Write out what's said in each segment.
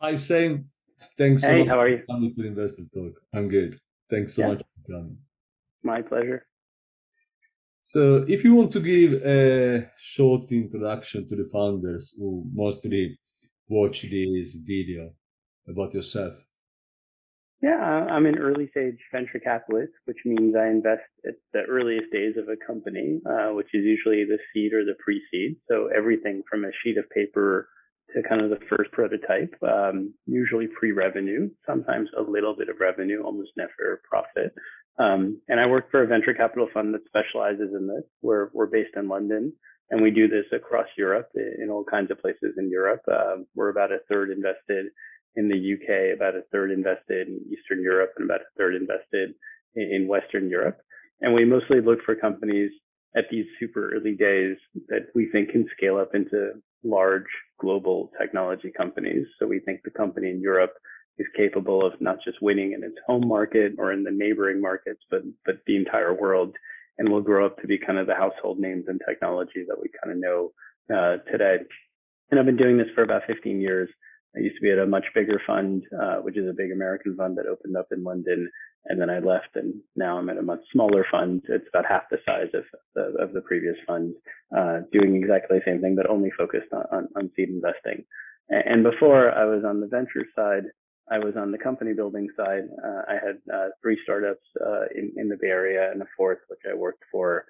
Hi, Sam. Thanks so Hey, much how are for you? coming to Investor Talk. I'm good. Thanks so Yeah, much for coming. my pleasure. So, if you want to give a short introduction to the founders who mostly watch this video about yourself. Yeah, I'm an early stage venture capitalist, which means I invest at the earliest days of a company, which is usually the seed or the pre-seed. So everything from a sheet of paper to kind of the first prototype, usually pre-revenue, sometimes a little bit of revenue, almost never profit. And I work for a venture capital fund that specializes in this. We're based in London, and we do this across Europe in all kinds of places in Europe. We're about a third invested in the UK, about a third invested in Eastern Europe, and about a third invested in Western Europe. And we mostly look for companies at these super early days that we think can scale up into large global technology companies. So we think the company in Europe is capable of not just winning in its home market or in the neighboring markets, but the entire world, and will grow up to be kind of the household names in technology that we kind of know today. And I've been doing this for about 15 years. I used to be at a much bigger fund, which is a big American fund that opened up in London. And then I left, and now I'm at a much smaller fund. It's about half the size of the previous fund, doing exactly the same thing, but only focused on seed investing. And before I was on the venture side, I was on the company building side. I had three startups in the Bay Area and a fourth, which I worked for.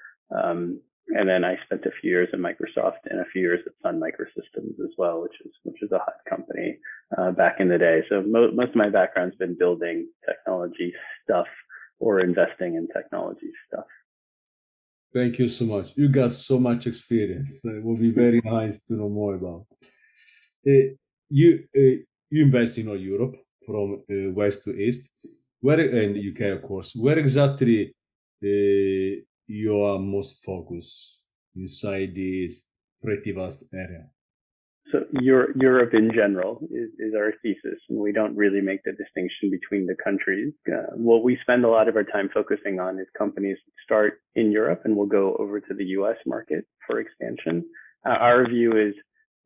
And then I spent a few years at Microsoft and a few years at Sun Microsystems as well, which is a hot company back in the day. So most of my background's been building technology stuff or investing in technology stuff. Thank you so much. You got so much experience. So it will be very nice to know more about. Uh, you invest in all Europe from west to east, where and UK of course. Where exactly you are most focused inside this pretty vast area? So Europe in general is our thesis, and we don't really make the distinction between the countries. What we spend a lot of our time focusing on is companies that start in Europe and will go over to the US market for expansion. Our view is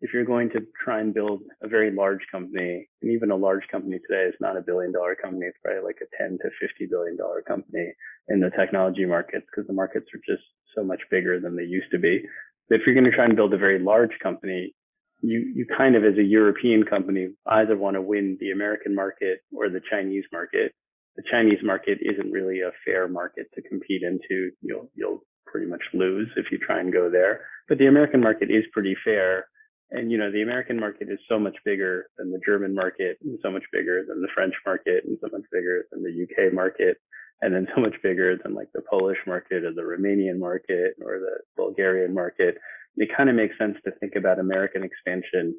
if you're going to try and build a very large company, and even a large company today is not $1 billion company, it's probably like a 10 to $50 billion company in the technology markets because the markets are just so much bigger than they used to be. If you're going to try and build a very large company, you kind of as a European company either want to win the American market or the Chinese market. The Chinese market isn't really a fair market to compete into. You'll pretty much lose if you try and go there. But the American market is pretty fair. And the American market is so much bigger than the German market, and so much bigger than the French market, and so much bigger than the UK market, and then so much bigger than like the Polish market or the Romanian market or the Bulgarian market. It kind of makes sense to think about American expansion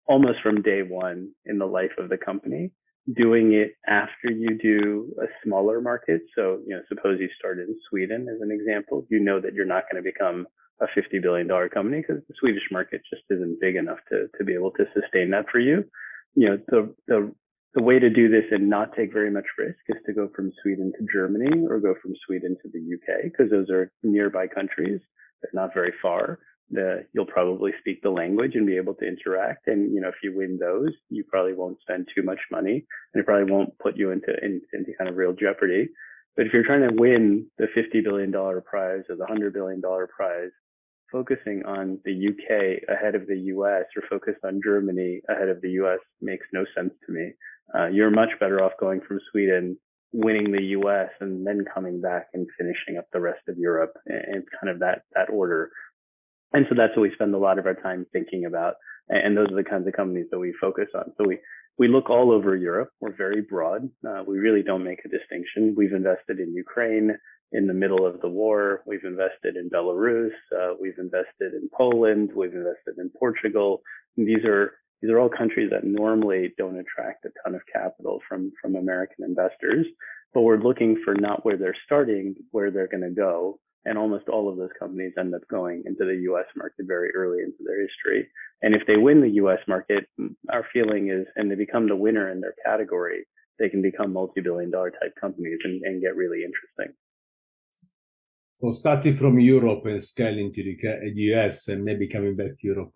almost from day one in the life of the company, doing it after you do a smaller market. So, suppose you start in Sweden as an example, that you're not going to become a $50 billion company because the Swedish market just isn't big enough to be able to sustain that for you. The way to do this and not take very much risk is to go from Sweden to Germany or go from Sweden to the UK because those are nearby countries. They're not very far. You'll probably speak the language and be able to interact. And if you win those, you probably won't spend too much money, and it probably won't put you into kind of real jeopardy. But if you're trying to win the $50 billion prize or the $100 billion prize, focusing on the UK ahead of the US or focused on Germany ahead of the US makes no sense to me. You're much better off going from Sweden, winning the US, and then coming back and finishing up the rest of Europe and kind of that order. And so that's what we spend a lot of our time thinking about. And those are the kinds of companies that we focus on. So we look all over Europe. We're very broad. We really don't make a distinction. We've invested in Ukraine in the middle of the war. We've invested in Belarus. We've invested in Poland. We've invested in Portugal. And these are all countries that normally don't attract a ton of capital from American investors. But we're looking for not where they're starting, where they're going to go. And almost all of those companies end up going into the US market very early into their history. And if they win the US market, our feeling is, and they become the winner in their category, they can become multi-billion-dollar type companies and get really interesting. So starting from Europe and scaling to the US and maybe coming back to Europe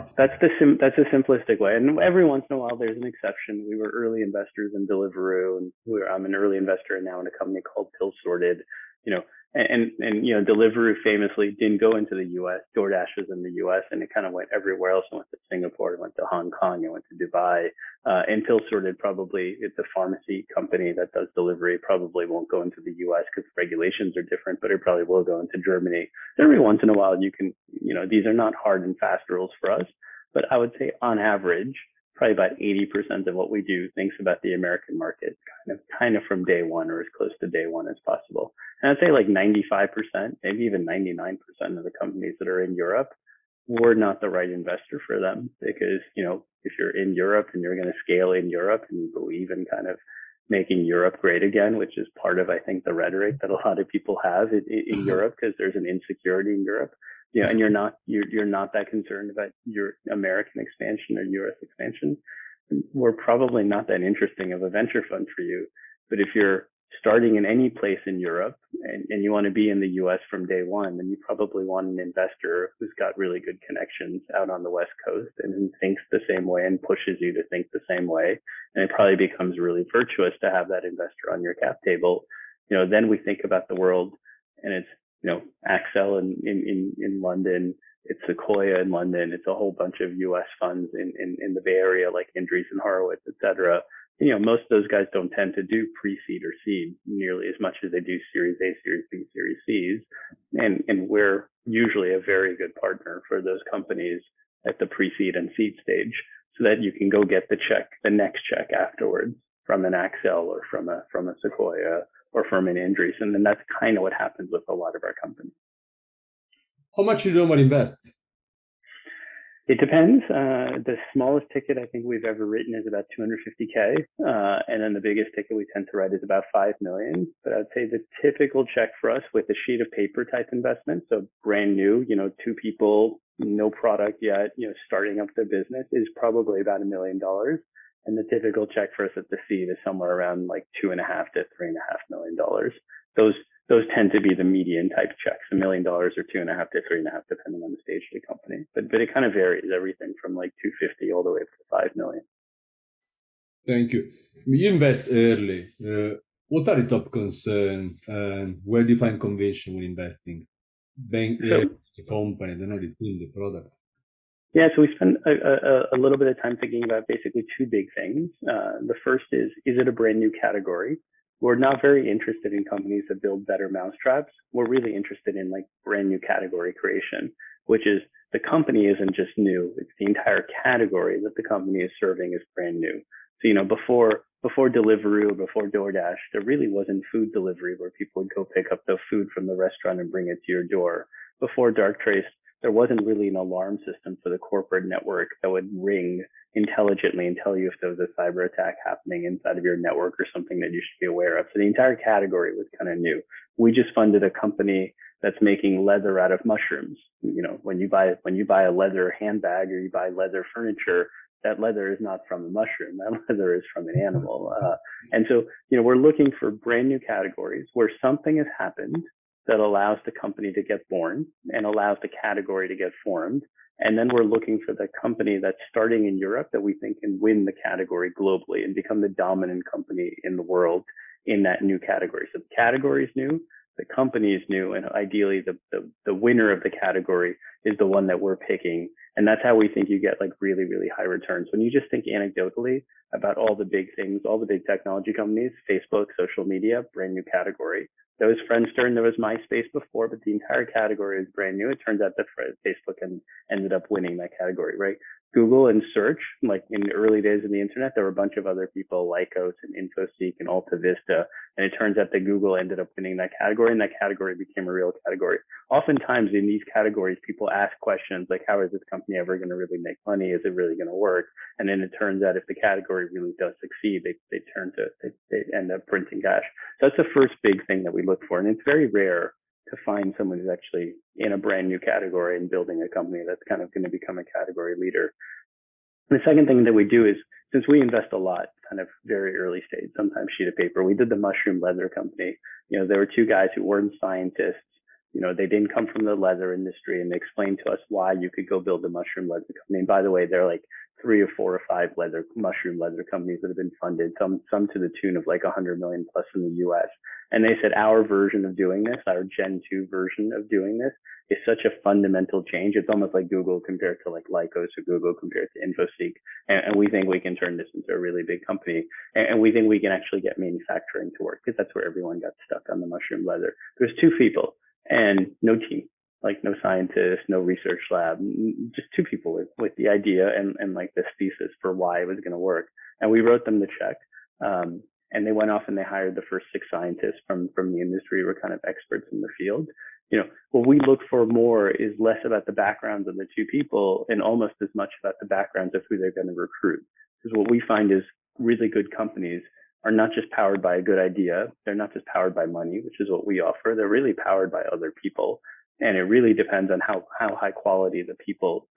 after. That's a simplistic way. And every once in a while, there's an exception. We were early investors in Deliveroo, and I'm an early investor now in a company called Pill Sorted. You know, Deliveroo famously didn't go into the U.S. DoorDash was in the U.S. and it kind of went everywhere else. It went to Singapore, it went to Hong Kong, it went to Dubai. And Pill Sorted probably it's a pharmacy company that does delivery. Probably won't go into the U.S. because regulations are different, but it probably will go into Germany. Every once in a while, you can, these are not hard and fast rules for us, but I would say on average, probably about 80% of what we do thinks about the American market kind of from day one or as close to day one as possible. And I'd say like 95%, maybe even 99% of the companies that are in Europe, we're not the right investor for them because, if you're in Europe and you're going to scale in Europe and you believe in kind of making Europe great again, which is part of, I think, the rhetoric that a lot of people have in Europe because there's an insecurity in Europe. And you're not that concerned about your American expansion or US expansion, we're probably not that interesting of a venture fund for you. But if you're starting in any place in Europe and you want to be in the US from day one, then you probably want an investor who's got really good connections out on the West Coast and who thinks the same way and pushes you to think the same way. And it probably becomes really virtuous to have that investor on your cap table. Then we think about the world and it's, Axel in London, it's Sequoia in London, it's a whole bunch of US funds in the Bay Area like Andreessen Horowitz, et cetera. Most of those guys don't tend to do pre-seed or seed nearly as much as they do Series A, Series B, Series C's. And we're usually a very good partner for those companies at the pre-seed and seed stage so that you can go get the next check afterwards from an Axel or from a Sequoia or from an Andreessen. And that's kind of what happens with a lot of our companies. How much do you normally invest? It depends. The smallest ticket I think we've ever written is about 250K. And then the biggest ticket we tend to write is about 5 million. But I'd say the typical check for us with a sheet of paper type investment, so brand new, 2 people, no product yet, starting up their business is probably about $1 million. And the typical check for us at the seed is somewhere around like $2.5 to $3.5 million. Those tend to be the median type checks, $1 million or 2.5 to 3.5, depending on the stage of the company. But it kind of varies, everything from like 250 all the way up to 5 million. Thank you. You invest early. What are the top concerns and where do you find conviction when investing? Bank, the company, the team, the product. Yeah, so we spend a little bit of time thinking about basically 2 big things. The first is it a brand new category? We're not very interested in companies that build better mousetraps. We're really interested in like brand new category creation, which is the company isn't just new. It's the entire category that the company is serving is brand new. So, before Deliveroo, before DoorDash, there really wasn't food delivery where people would go pick up the food from the restaurant and bring it to your door. Before Darktrace, there wasn't really an alarm system for the corporate network that would ring intelligently and tell you if there was a cyber attack happening inside of your network or something that you should be aware of. So the entire category was kind of new. We just funded a company that's making leather out of mushrooms. When you buy a leather handbag or you buy leather furniture, that leather is not from a mushroom. That leather is from an animal. And so, we're looking for brand new categories where something has happened that allows the company to get born and allows the category to get formed. And then we're looking for the company that's starting in Europe that we think can win the category globally and become the dominant company in the world in that new category. So the category is new, the company is new, and ideally the winner of the category is the one that we're picking. And that's how we think you get like really, really high returns. When you just think anecdotally about all the big things, all the big technology companies, Facebook, social media, brand new category. There was Friendster and there was MySpace before, but the entire category is brand new. It turns out that Facebook ended up winning that category, right? Google and search, like in the early days of the internet, there were a bunch of other people, Lycos and InfoSeek and AltaVista. And it turns out that Google ended up winning that category and that category became a real category. Oftentimes in these categories, people ask questions like, how is this company ever going to really make money? Is it really going to work? And then it turns out if the category really does succeed, they end up printing cash. So that's the first big thing that we look for. And it's very rare to find someone who's actually in a brand new category and building a company that's kind of going to become a category leader. The second thing that we do is, since we invest a lot, kind of very early stage, sometimes sheet of paper, we did the mushroom leather company. There were 2 guys who weren't scientists. They didn't come from the leather industry, and they explained to us why you could go build a mushroom leather company. And by the way, they're like 3 or 4 or 5 mushroom leather companies that have been funded, some to the tune of like 100 million plus in the US. And they said our version of doing this, our Gen 2 version of doing this, is such a fundamental change. It's almost like Google compared to like Lycos, or Google compared to InfoSeek. And we think we can turn this into a really big company. And we think we can actually get manufacturing to work, because that's where everyone got stuck on the mushroom leather. There's 2 people and no team, like no scientist, no research lab, just 2 people with the idea and like this thesis for why it was going to work. And we wrote them the check. And they went off and they hired the first 6 scientists from the industry who were kind of experts in the field. What we look for more is less about the backgrounds of the 2 people and almost as much about the backgrounds of who they're going to recruit. Because what we find is really good companies are not just powered by a good idea. They're not just powered by money, which is what we offer. They're really powered by other people. And it really depends on how high quality the people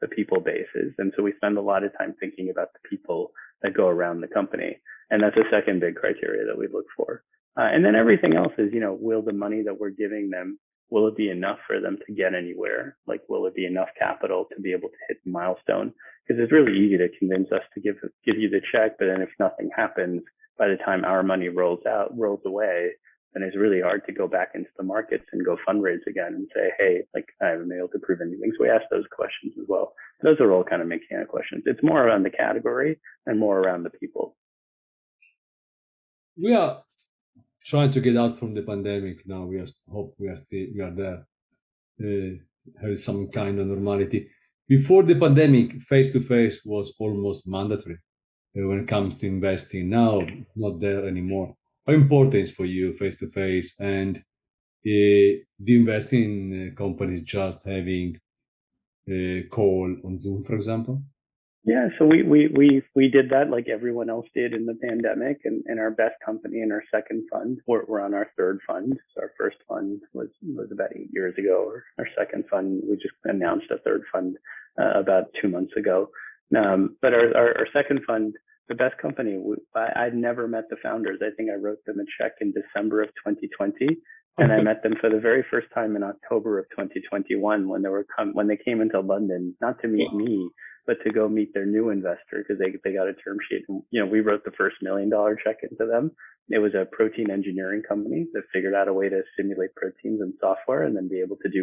base is. And so we spend a lot of time thinking about the people that go around the company. And that's a second big criteria that we look for. And then everything else is, will the money that we're giving them, will it be enough for them to get anywhere? Like, will it be enough capital to be able to hit the milestone? Because it's really easy to convince us to give you the check, but then if nothing happens, by the time our money rolls away, then it's really hard to go back into the markets and go fundraise again and say, hey, like, I haven't been able to prove anything. So we ask those questions as well. Those are all kind of mechanic questions. It's more around the category and more around the people. We are trying to get out from the pandemic now. We are there. Have some kind of normality. Before the pandemic, face to face was almost mandatory when it comes to investing. Now, not there anymore. How important is for you face to face? And do you invest in companies just having a call on Zoom, for example? Yeah, so we did that like everyone else did in the pandemic, and our best company and our second fund, we're on our third fund. So our first fund was about 8 years ago. Our second fund, we just announced a third fund about 2 months ago. But our second fund, the best company, I'd never met the founders. I think I wrote them a check in December of 2020. And I met them for the very first time in October of 2021 when they came into London, not to meet me, but to go meet their new investor, because they got a term sheet. And, we wrote the first $1 million check into them. It was a protein engineering company that figured out a way to simulate proteins in software and then be able to do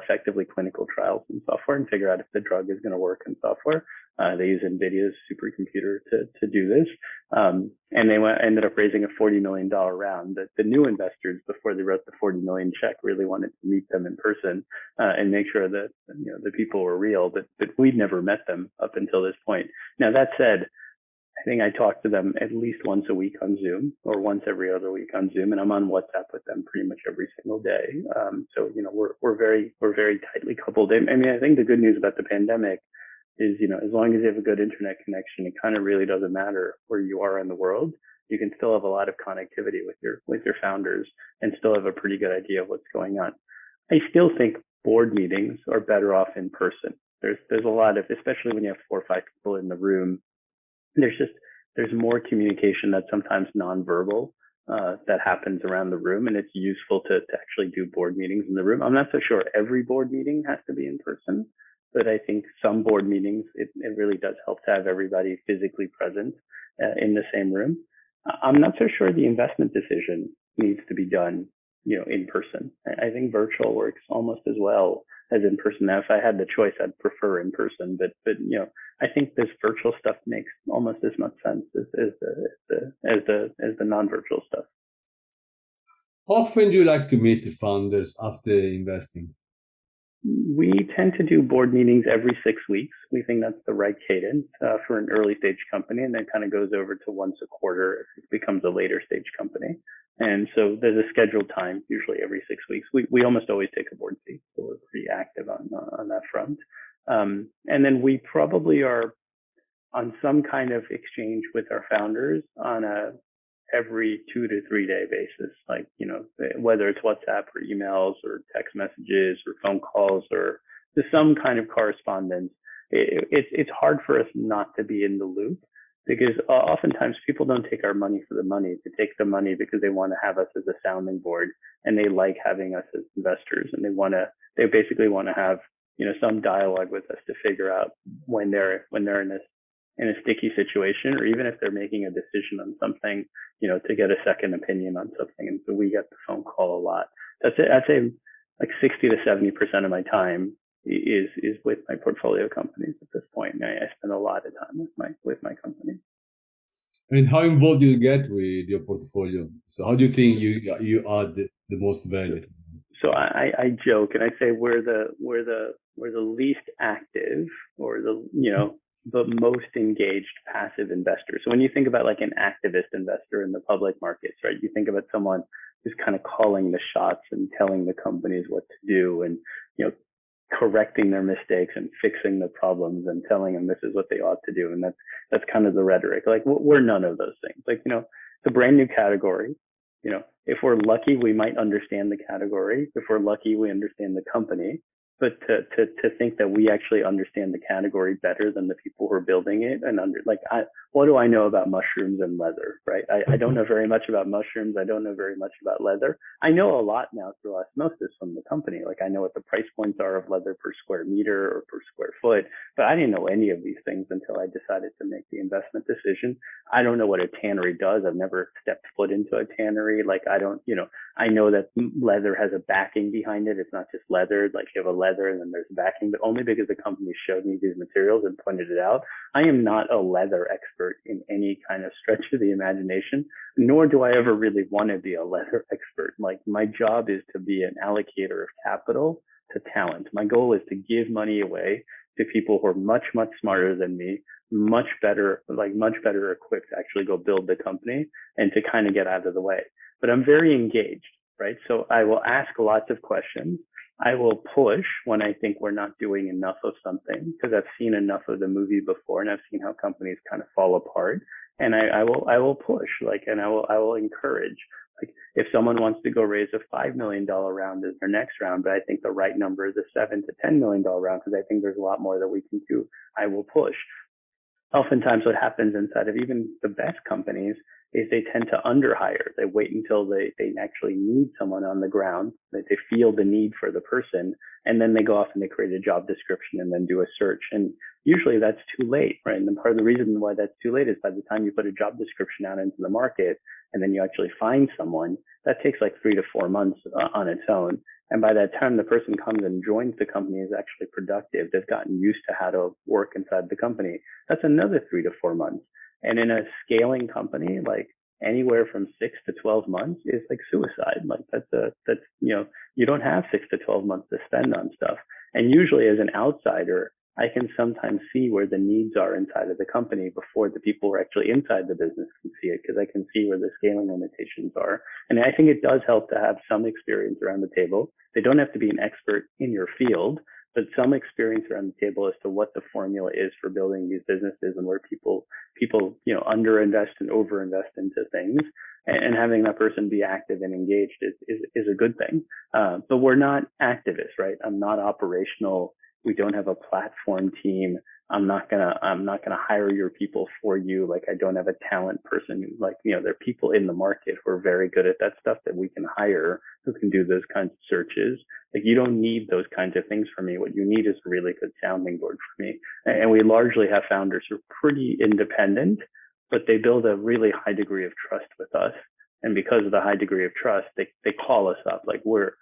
effectively clinical trials in software and figure out if the drug is going to work in software. They use NVIDIA's supercomputer to do this. And they ended up raising a $40 million round. The new investors, before they wrote the $40 million check, really wanted to meet them in person and make sure that the people were real, but we'd never met them up until this point. Now, that said, I think I talk to them at least once a week on Zoom, or once every other week on Zoom, and I'm on WhatsApp with them pretty much every single day. So we're very tightly coupled. I mean, I think the good news about the pandemic is, as long as you have a good internet connection, it kind of really doesn't matter where you are in the world. You can still have a lot of connectivity with your founders and still have a pretty good idea of what's going on. I still think board meetings are better off in person. There's a lot of, especially when you have 4 or 5 people in the room, there's more communication that's sometimes nonverbal that happens around the room, and it's useful to actually do board meetings in the room. I'm not so sure every board meeting has to be in person, but I think some board meetings, it really does help to have everybody physically present in the same room. I'm not so sure the investment decision needs to be done, in person. I think virtual works almost as well as in person. Now, if I had the choice, I'd prefer in person, but I think this virtual stuff makes almost as much sense as the non-virtual stuff. How often do you like to meet the founders after investing? We tend to do board meetings every 6 weeks. We think that's the right cadence for an early stage company, and then kind of goes over to once a quarter if it becomes a later stage company. And so there's a scheduled time, usually every 6 weeks. We almost always take a board seat, so we're pretty active on that front. And then we probably are on some kind of exchange with our founders on a every 2 to 3 day basis, like, whether it's WhatsApp or emails or text messages or phone calls or just some kind of correspondence. It's hard for us not to be in the loop. because oftentimes people don't take our money for the money. They take the money because they want to have us as a sounding board, and they like having us as investors, and they basically want to have, some dialogue with us to figure out when they're in a sticky situation, or even if they're making a decision on something, to get a second opinion on something. And so we get the phone call a lot. That's it. I'd say like 60 to 70% of my time is with my portfolio companies at this point. And I spend a lot of time with my company. And how involved do you get with your portfolio? So how do you think you add the most So, value? so I joke and I say we're the least active, or the most engaged passive investor. So when you think about like an activist investor in the public markets, right? You think about someone who's kind of calling the shots and telling the companies what to do, and you know correcting their mistakes and fixing the problems and telling them this is what they ought to do. And that's kind of the rhetoric. Like we're none of those things. Like, it's a brand new category. If we're lucky, we might understand the category. If we're lucky, we understand the company. But to think that we actually understand the category better than the people who are building it, and what do I know about mushrooms and leather, right? I don't know very much about mushrooms. I don't know very much about leather. I know a lot now through osmosis from the company. Like I know what the price points are of leather per square meter or per square foot, but I didn't know any of these things until I decided to make the investment decision. I don't know what a tannery does. I've never stepped foot into a tannery. Like I don't, I know that leather has a backing behind it. It's not just leather. Like you have a leather and then there's backing, but only because the company showed me these materials and pointed it out. I am not a leather expert in any kind of stretch of the imagination, nor do I ever really want to be a leather expert. Like my job is to be an allocator of capital to talent. My goal is to give money away to people who are much, much smarter than me, much better equipped to actually go build the company and to kind of get out of the way. But I'm very engaged, right? So I will ask lots of questions. I will push when I think we're not doing enough of something, because I've seen enough of the movie before and I've seen how companies kind of fall apart. And I will push, like, and I will encourage. Like if someone wants to go raise a $5 million round as their next round, but I think the right number is a $7 to $10 million round because I think there's a lot more that we can do, I will push. Oftentimes what happens inside of even the best companies is they tend to underhire. They wait until they actually need someone on the ground, that they feel the need for the person, and then they go off and they create a job description and then do a search. And usually that's too late, right? And part of the reason why that's too late is by the time you put a job description out into the market and then you actually find someone, that takes like 3 to 4 months on its own. And by that time the person comes and joins the company, is actually productive, they've gotten used to how to work inside the company, that's another 3 to 4 months. And in a scaling company, like anywhere from 6 to 12 months is like suicide. Like you don't have 6 to 12 months to spend on stuff. And usually as an outsider, I can sometimes see where the needs are inside of the company before the people who are actually inside the business can see it, because I can see where the scaling limitations are. And I think it does help to have some experience around the table. They don't have to be an expert in your field, but some experience around the table as to what the formula is for building these businesses and where people underinvest and overinvest into things, and having that person be active and engaged is a good thing. But we're not activists, right? I'm not operational. We don't have a platform team. I'm not gonna hire your people for you. Like I don't have a talent person. Like, there are people in the market who are very good at that stuff that we can hire, who can do those kinds of searches. Like you don't need those kinds of things from me. What you need is a really good sounding board for me. And we largely have founders who are pretty independent, but they build a really high degree of trust with us. And because of the high degree of trust, they call us up. Like we're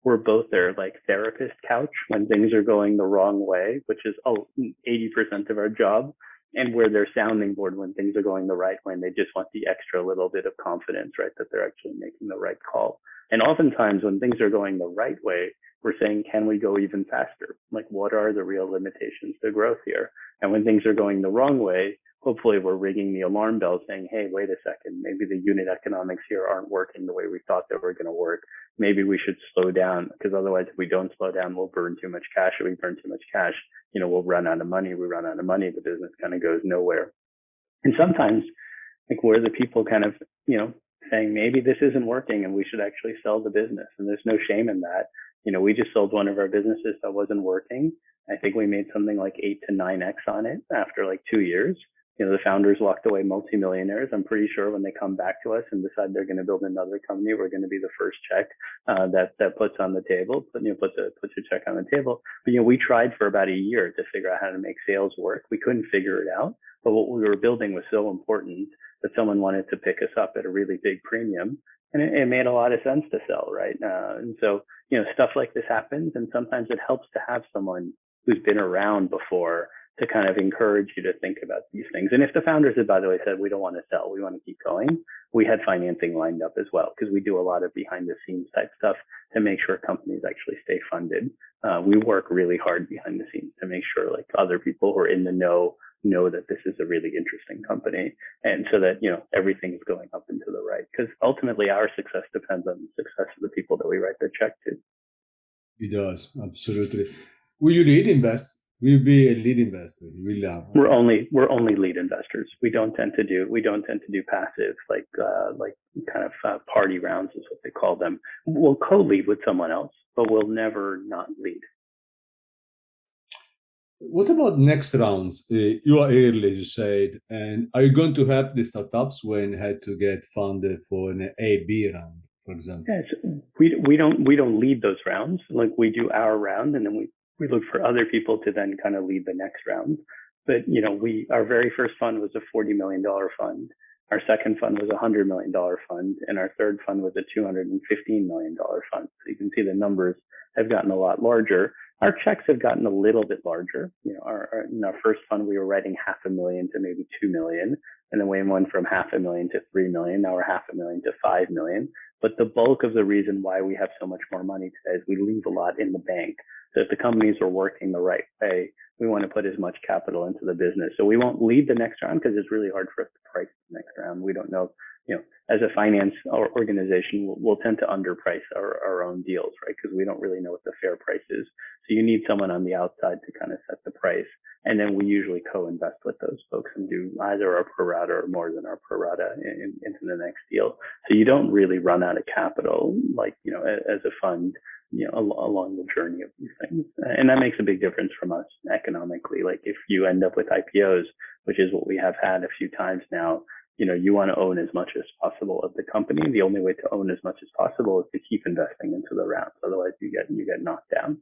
both their like therapist couch when things are going the wrong way, which is 80% of our job. And we're their sounding board when things are going the right way. And they just want the extra little bit of confidence, right? That they're actually making the right call. And oftentimes when things are going the right way, we're saying, can we go even faster? Like, what are the real limitations to growth here? And when things are going the wrong way, hopefully we're ringing the alarm bell saying, hey, wait a second, maybe the unit economics here aren't working the way we thought they were going to work. Maybe we should slow down, because otherwise if we don't slow down, we'll burn too much cash. If we burn too much cash, we'll run out of money. We run out of money, the business kind of goes nowhere. And sometimes like we're the people kind of, saying maybe this isn't working and we should actually sell the business. And there's no shame in that. We just sold one of our businesses that wasn't working. I think we made something like 8 to 9x on it after like 2 years. the founders walked away multimillionaires. I'm pretty sure when they come back to us and decide they're going to build another company, we're going to be the first check that puts on the table, puts a check on the table. But we tried for about a year to figure out how to make sales work. We couldn't figure it out, but what we were building was so important that someone wanted to pick us up at a really big premium, and it made a lot of sense to sell, right? And so stuff like this happens, and sometimes it helps to have someone who's been around before to kind of encourage you to think about these things. And if the founders had, by the way, said, we don't want to sell, we want to keep going, we had financing lined up as well, because we do a lot of behind the scenes type stuff to make sure companies actually stay funded. We work really hard behind the scenes to make sure like other people who are in the know that this is a really interesting company, and so that everything's going up and to the right, because ultimately our success depends on the success of the people that we write the check to. It does, absolutely. Will you lead invest? Will you be a lead investor? We're only lead investors. We don't tend to do passive like kind of party rounds is what they call them. We'll co-lead with someone else, but we'll never not lead. What about next rounds? You are early, as you said, and are you going to help the startups when had to get funded for an A/B round, for example? Yes, we don't lead those rounds. Like we do our round, and then we look for other people to then kind of lead the next round. But our very first fund was a $40 million fund. Our second fund was a $100 million fund, and our third fund was a $215 million fund. So you can see the numbers have gotten a lot larger. Our checks have gotten a little bit larger. In our first fund, we were writing $500,000 to maybe $2 million, and then we went from $500,000 to $3 million. Now we're $500,000 to $5 million. But the bulk of the reason why we have so much more money today is we leave a lot in the bank. So if the companies are working the right way, we want to put as much capital into the business. So we won't lead the next round because it's really hard for us to price the next round. We don't know, as a finance organization, we'll tend to underprice our own deals, right? Because we don't really know what the fair price is. So you need someone on the outside to kind of set the price. And then we usually co-invest with those folks and do either our pro rata or more than our pro rata into the next deal. So you don't really run out of capital, like, as a fund, along the journey of these things. And that makes a big difference from us economically. Like if you end up with IPOs, which is what we have had a few times now, you want to own as much as possible of the company. The only way to own as much as possible is to keep investing into the rounds. Otherwise you get knocked down.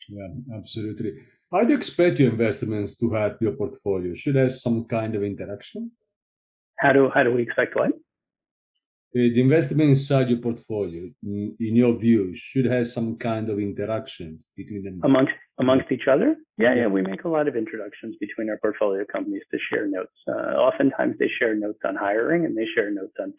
Yeah, absolutely. How do you expect your investments to help your portfolio? Should have some kind of interaction? How do we expect what? The investment inside your portfolio, in your view, should have some kind of interactions between them. Amongst each other? Yeah, we make a lot of introductions between our portfolio companies to share notes. Oftentimes they share notes on hiring and they share notes on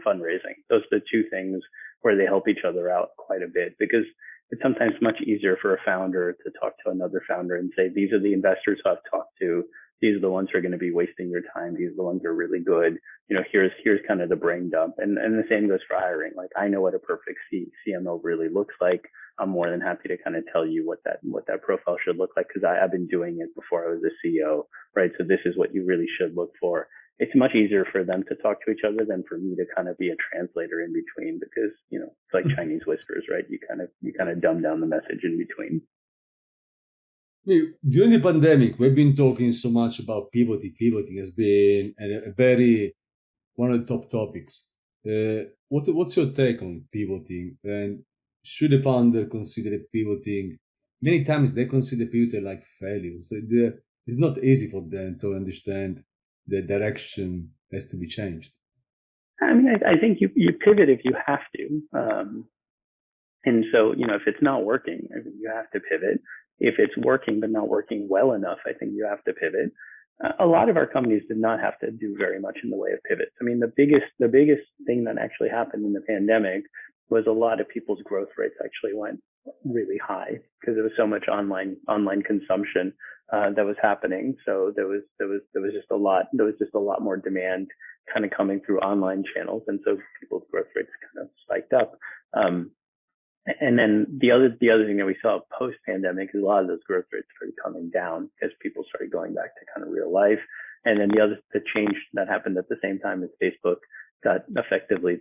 fundraising. Those are the two things where they help each other out quite a bit, because it's sometimes much easier for a founder to talk to another founder and say, these are the investors I've talked to. These are the ones who are going to be wasting your time. These are the ones who are really good. Here's kind of the brain dump. And the same goes for hiring. Like I know what a perfect CMO really looks like. I'm more than happy to kind of tell you what that profile should look like, because I've been doing it before I was a CEO, right? So this is what you really should look for. It's much easier for them to talk to each other than for me to kind of be a translator in between, because, it's like Chinese whispers, right? You kind of dumb down the message in between. During the pandemic, we've been talking so much about pivoting. Pivoting has been a very one of the top topics. What's your take on pivoting? And should a founder consider pivoting? Many times they consider pivoting like failure. So it's not easy for them to understand the direction has to be changed. I mean, I think you pivot if you have to. And so, if it's not working, I think you have to pivot. If it's working but not working well enough, I think you have to pivot. A lot of our companies did not have to do very much in the way of pivots. I mean, the biggest thing that actually happened in the pandemic was a lot of people's growth rates actually went really high because there was so much online consumption that was happening. So there was just a lot more demand kind of coming through online channels, and so people's growth rates kind of spiked up. And then the other thing that we saw post pandemic is a lot of those growth rates started coming down as people started going back to kind of real life. And then the change that happened at the same time is Facebook got effectively,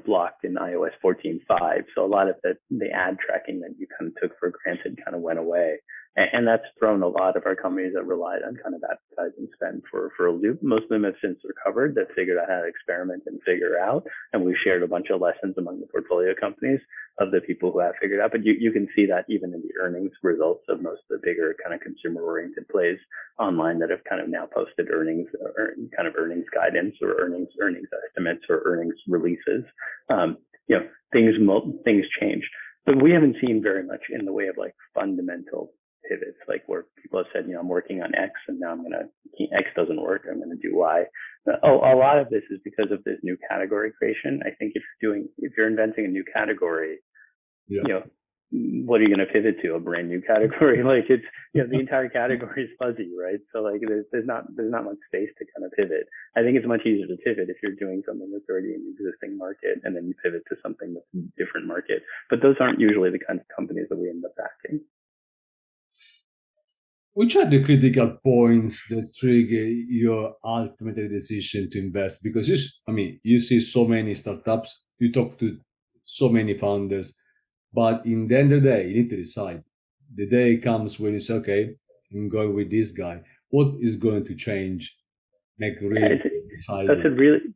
blocked in iOS 14.5. So a lot of the ad tracking that you kind of took for granted kind of went away. And that's thrown a lot of our companies that relied on kind of advertising spend for a loop. Most of them have since recovered. They've figured out how to experiment and figure out. And we've shared a bunch of lessons among the portfolio companies of the people who have figured out. But you can see that even in the earnings results of most of the bigger kind of consumer oriented plays online that have kind of now posted earnings or kind of earnings guidance or earnings estimates or earnings releases. You know, things change. But we haven't seen very much in the way of like fundamental pivots, like where people have said, you know, I'm working on X and now X doesn't work, I'm going to do Y. A lot of this is because of this new category creation. I think if you're inventing a new category, Yeah. you know, what are you going to pivot to? A brand new category? Like it's, you know, the entire category is fuzzy, right? So like there's not much space to kind of pivot. I think it's much easier to pivot if you're doing something that's already in the existing market and then you pivot to something that's a different market. But those aren't usually the kinds of companies that we end up backing. Which are the critical points that trigger your ultimate decision to invest? Because you see so many startups, you talk to so many founders, but in the end of the day, you need to decide. The day comes when you say, "Okay, I'm going with this guy." What is going to change? Make Yeah, real deciding.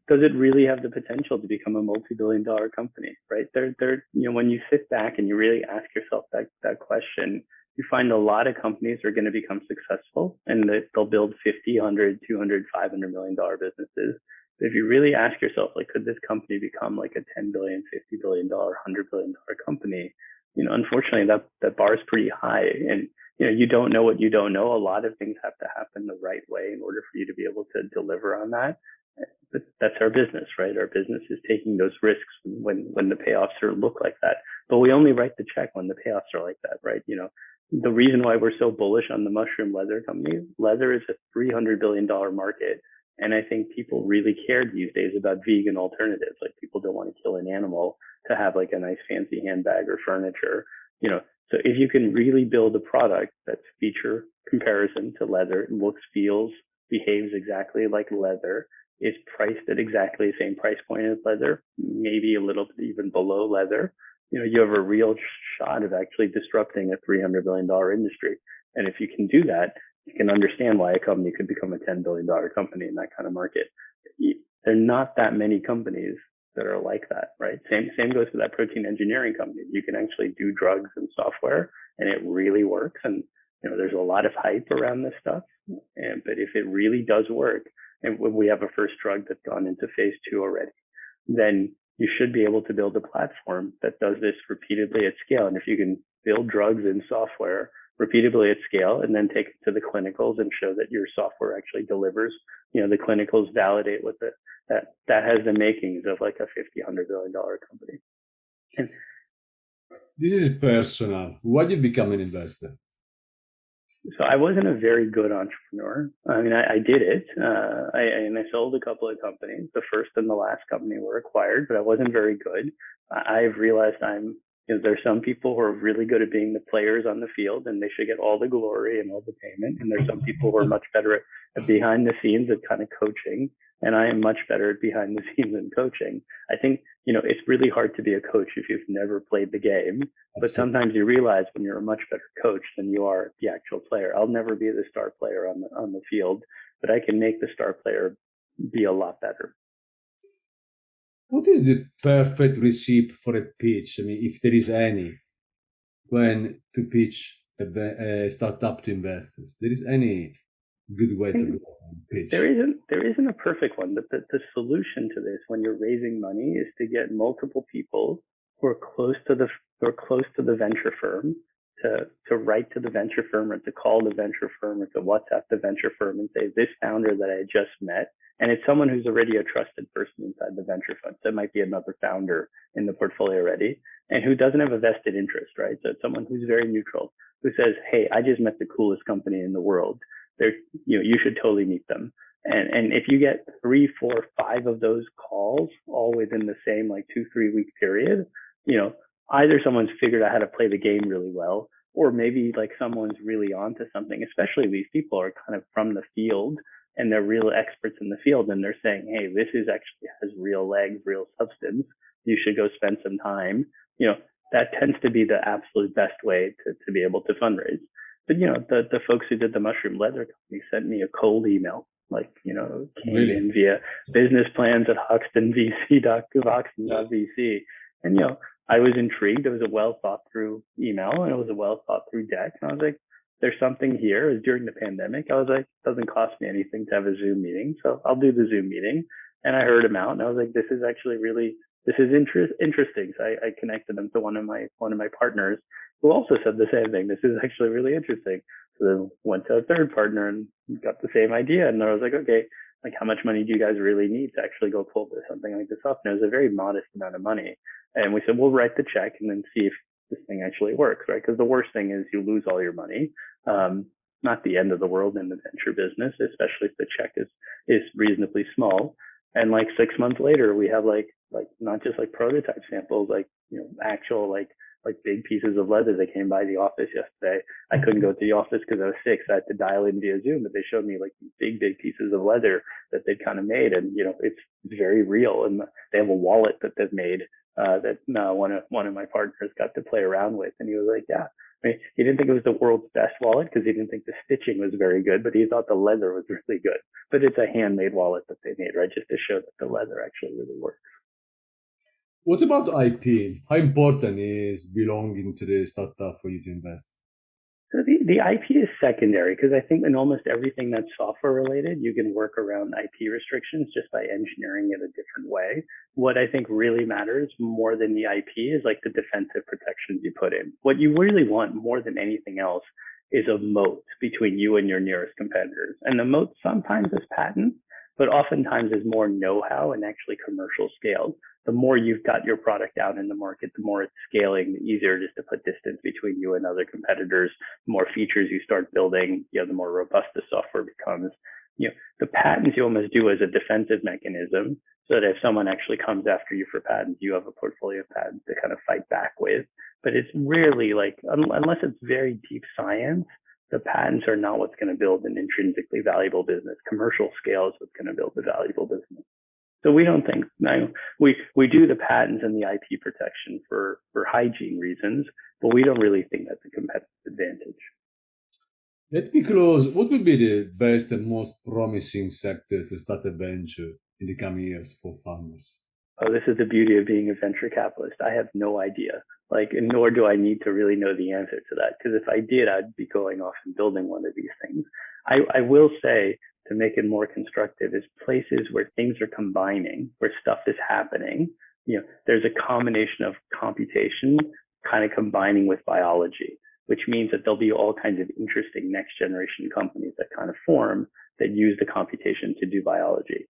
does it really have the potential to become a multi-billion-dollar company, right? You know, when you sit back and you really ask yourself that question, you find a lot of companies are going to become successful and they'll build 50, 100, 200, $500 million businesses. But if you really ask yourself, like, could this company become like a 10 billion, $50 billion, $100 billion company? You know, unfortunately, that bar is pretty high, and you know, you don't know what you don't know. A lot of things have to happen the right way in order for you to be able to deliver on that. But that's our business, right? Our business is taking those risks when the payoffs look like that. But we only write the check when the payoffs are like that, right? You know, the reason why we're so bullish on the mushroom leather company, leather is a $300 billion market. And I think people really care these days about vegan alternatives. Like people don't want to kill an animal to have like a nice fancy handbag or furniture, you know. So if you can really build a product that's feature comparison to leather, looks, feels, behaves exactly like leather, is priced at exactly the same price point as leather, maybe a little bit even below leather, you know, you have a real shot of actually disrupting a $300 billion industry. And if you can do that, you can understand why a company could become a $10 billion company in that kind of market. There are not that many companies that are like that, right? Same goes for that protein engineering company. You can actually do drugs and software and it really works. And, you know, there's a lot of hype around this stuff. But if it really does work, and we have a first drug that's gone into phase 2 already, then you should be able to build a platform that does this repeatedly at scale. And if you can build drugs and software repeatedly at scale and then take it to the clinicals and show that your software actually delivers, you know, the clinicals validate with it, that has the makings of like a $50-100 billion company. And this is personal. Why did you become an investor? so I wasn't a very good entrepreneur. I mean, I did it. I sold a couple of companies. The first and the last company were acquired, but I wasn't very good. I've realized there's some people who are really good at being the players on the field and they should get all the glory and all the payment. And there's some people who are much better at behind the scenes at kind of coaching. And I am much better at behind the scenes and coaching. I think, you know, it's really hard to be a coach if you've never played the game. But sometimes you realize when you're a much better coach than you are the actual player. I'll never be the star player on the field, but I can make the star player be a lot better. What is the perfect recipe for a pitch? I mean, if there is any, when to pitch a startup to investors, there is any good way to go and pitch? There isn't a perfect one, but the solution to this when you're raising money is to get multiple people who are close to the venture firm to write to the venture firm or to call the venture firm or to WhatsApp the venture firm and say, this founder that I just met, and it's someone who's already a trusted person inside the venture fund. So it might be another founder in the portfolio already and who doesn't have a vested interest, right? So it's someone who's very neutral, who says, hey, I just met the coolest company in the world. You should totally meet them. And if you get 3, 4, 5 of those calls all within the same like 2-3 week period, you know, either someone's figured out how to play the game really well, or maybe like someone's really onto something. Especially these people are kind of from the field and they're real experts in the field, and they're saying, hey, this is actually has real legs, real substance. You should go spend some time. You know, that tends to be the absolute best way to be able to fundraise. But the folks who did the mushroom leather company sent me a cold email, like came Really? in via business plans at Hoxton.vc, and I was intrigued. It was a well thought through email and it was a well thought through deck, and I was like, there's something here. It was during the pandemic. I was like, it doesn't cost me anything to have a Zoom meeting, so I'll do the Zoom meeting. And I heard him out, and I was like, this is actually really this is interesting. So I connected them to one of my partners who also said the same thing. This is actually really interesting. So then went to a third partner and got the same idea. And I was like, okay, like how much money do you guys really need to actually go pull this something like this off? And it was a very modest amount of money. And we said, we'll write the check and then see if this thing actually works, right? Because the worst thing is you lose all your money. Not the end of the world in the venture business, especially if the check is reasonably small. And like 6 months later, we have like not just like prototype samples, like actual like big pieces of leather. They came by the office yesterday. I couldn't go to the office because I was sick, so I had to dial in via Zoom. But they showed me like big pieces of leather that they'd kind of made, and it's very real. And they have a wallet that they've made that one of my partners got to play around with, and he was like, yeah. I mean, he didn't think it was the world's best wallet because he didn't think the stitching was very good, but he thought the leather was really good. But it's a handmade wallet that they made, right? Just to show that the leather actually really works. What about IP? How important is belonging to the startup for you to invest? So the IP is secondary because I think in almost everything that's software related, you can work around IP restrictions just by engineering it a different way. What I think really matters more than the IP is like the defensive protections you put in. What you really want more than anything else is a moat between you and your nearest competitors. And the moat sometimes is patent, but oftentimes is more know-how and actually commercial scale. The more you've got your product out in the market, the more it's scaling, the easier it is to put distance between you and other competitors. The more features you start building, the more robust the software becomes. The patents you almost do as a defensive mechanism so that if someone actually comes after you for patents, you have a portfolio of patents to kind of fight back with. But it's rarely like, unless it's very deep science, the patents are not what's going to build an intrinsically valuable business. Commercial scale is what's going to build a valuable business. So we don't think we do the patents and the IP protection for hygiene reasons, but we don't really think that's a competitive advantage. Let me close. What would be the best and most promising sector to start a venture in the coming years for founders? Oh, this is the beauty of being a venture capitalist. I have no idea. Like, and nor do I need to really know the answer to that. Because if I did, I'd be going off and building one of these things. I will say, to make it more constructive, is places where things are combining, where stuff is happening. There's a combination of computation kind of combining with biology, which means that there'll be all kinds of interesting next generation companies that kind of form that use the computation to do biology.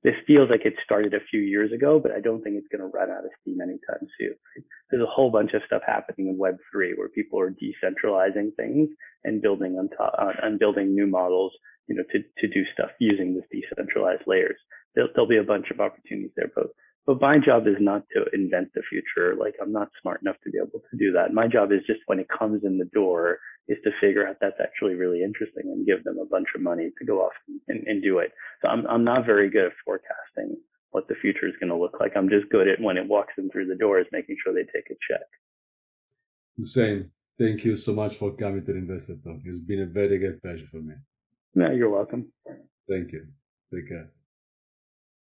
This feels like it started a few years ago, but I don't think it's going to run out of steam anytime soon. There's a whole bunch of stuff happening in Web3 where people are decentralizing things and building on top and building new models, to do stuff using these decentralized layers. There'll be a bunch of opportunities there, but my job is not to invent the future. Like, I'm not smart enough to be able to do that. My job is just when it comes in the door is to figure out that's actually really interesting and give them a bunch of money to go off and do it. So I'm not very good at forecasting what the future is going to look like. I'm just good at when it walks in through the doors, making sure they take a check. Hussein, thank you so much for coming to the Investor Talk. It's been a very great pleasure for me. Yeah, you're welcome. Thank you. Take care.